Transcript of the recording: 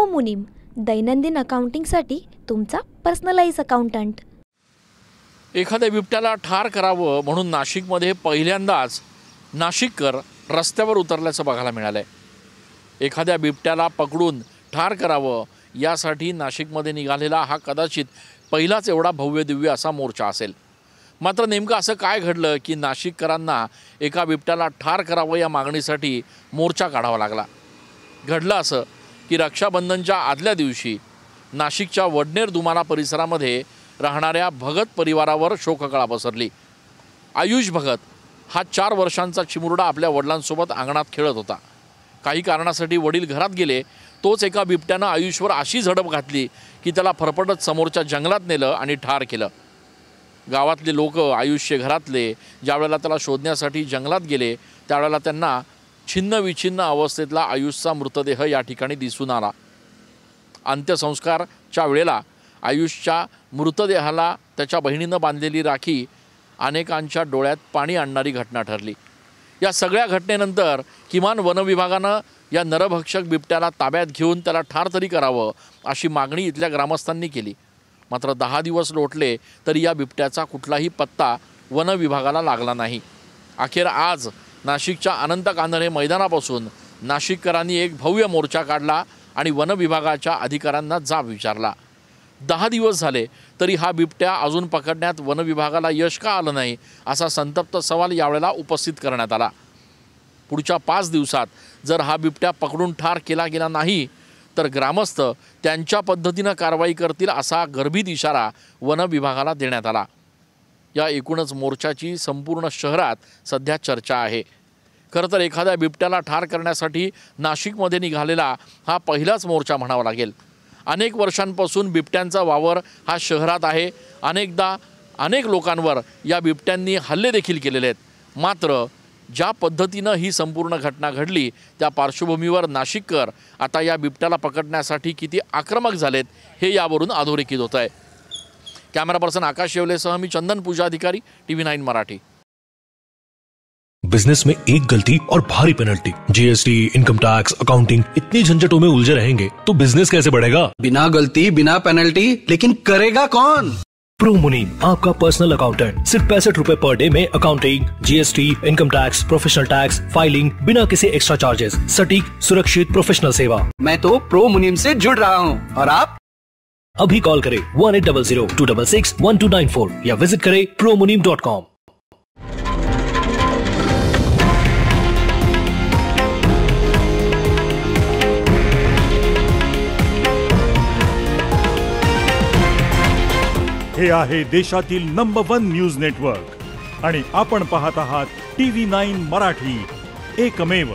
मुनीम, दैनंदिन अकाउंटिंगसाठी तुमचा पर्सनलाइज अकाउंटंट। एखाद्या बिबट्याला ठार करावं म्हणून नाशिकमध्ये पहिल्यांदाच नाशिककर रस्त्यावर उतरल्याचं बघायला मिळालंय। एखाद्या बिबट्याला पकडून ठार करावं यासाठी नाशिकमध्ये निघालेला हा कदाचित पहिलाच एवढा भव्य दिव्य असा मोर्चा असेल। मात्र नेमकं असं काय घडलं की नाशिककरांना एका बिबट्याला ठार करावं या मागणीसाठी मोर्चा काढावा लागला। घडलं असं की रक्षाबंधनच्या आदल्या दिवशी नाशिकच्या वडनेर दुमाला परिसरामध्ये राहणाऱ्या भगत परिवारावर शोककळा पसरली। आयुष भगत हा 4 वर्षांचा चिमुरडा आपल्या वडिलांसोबत अंगणात खेळत होता। काही कारणासाठी वडील घरात गेले, तोच एका बिबट्यानं आयुषवर अशी झडप घातली की त्याला फरफटत समोरच्या जंगलात नेलं आणि ठार केलं। गावातले लोक, आयुषचे घरातले ज्यावेळेला त्याला शोधण्यासाठी जंगलात गेले त्यावेळेला त्यांना छिन्न विछिन्न अवस्थेतला आयुषचा मृतदेह या ठिकाणी दिसून आला। अंत्यसंस्कारच्या वेळेला आयुषच्या मृतदेहाला त्याच्या बहिणीनं बांधलेली राखी अनेकांच्या डोळ्यात पाणी आणणारी घटना ठरली। या सगळ्या घटनेनंतर किमान वनविभागानं या नरभक्षक बिबट्याला ताब्यात घेऊन त्याला ठार तरी करावं अशी मागणी इथल्या ग्रामस्थांनी केली। मात्र 10 दिवस लोटले तरी या बिबट्याचा कुठलाही पत्ता वनविभागाला लागला नाही। अखेर आज नाशिकच्या अनंत कांदणे मैदानापासून नाशिककरांनी एक भव्य मोर्चा काढला आणि वनविभागाच्या अधिकाऱ्यांना जाब विचारला। 10 दिवस झाले तरी हा बिबट्या अजून पकडण्यात वनविभागाला यश का आलं नाही असा संतप्त सवाल यावेळेला उपस्थित करण्यात आला। पुढच्या 5 दिवसात जर हा बिबट्या पकडून ठार केला गेला नाही तर ग्रामस्थ त्यांच्या पद्धतीनं कारवाई करतील असा गर्भित इशारा वनविभागाला देण्यात आला। या एकूणच मोर्चाची संपूर्ण शहरात सध्या चर्चा आहे। खरं तर एखाद्या बिबट्याला ठार करण्यासाठी नाशिकमध्ये निघालेला हा पहिलाच मोर्चा म्हणावा लागेल। अनेक वर्षांपासून बिबट्यांचा वावर हा शहरात आहे। अनेकदा अनेक लोकांवर या बिबट्यांनी हल्ले देखील केलेले आहेत। मात्र ज्या पद्धतीनं ही संपूर्ण घटना घडली त्या पार्श्वभूमीवर नाशिककर आता या बिबट्याला पकडण्यासाठी किती आक्रमक झालेत हे यावरून अधोरेखित होत आहे। कॅमेरा पर्सन आकाश येवलेसह मी चंदन पूजा अधिकारी, TV9 मराठी। बिजनेस में एक गलती और भारी penalty, GST, income tax, accounting, इतनी झंझटों में उलझे रहेंगे तो बिजनेस कैसे बढ़ेगा? बिना गलती, बिना पेनल्टी, लेकिन करेगा कौन? प्रो मुनीम, आपका पर्सनल अकाउंटेंट। सिर्फ 65 रुपए पर डे में accounting, GST, income tax, professional tax, filing, बिना किसी एक्स्ट्रा चार्जेस, सटीक, सुरक्षित, प्रोफेशनल सेवा। मैं तो प्रो मुनीम से जुड़ रहा हूँ और आप अभी कॉल करें 1800-266-1294 या विजिट करें promunim.com। हे आहे देशातील नंबर 1 न्यूज नेटवर्क आणि आपण पाहत आहात TV9 मराठी, एकमेव।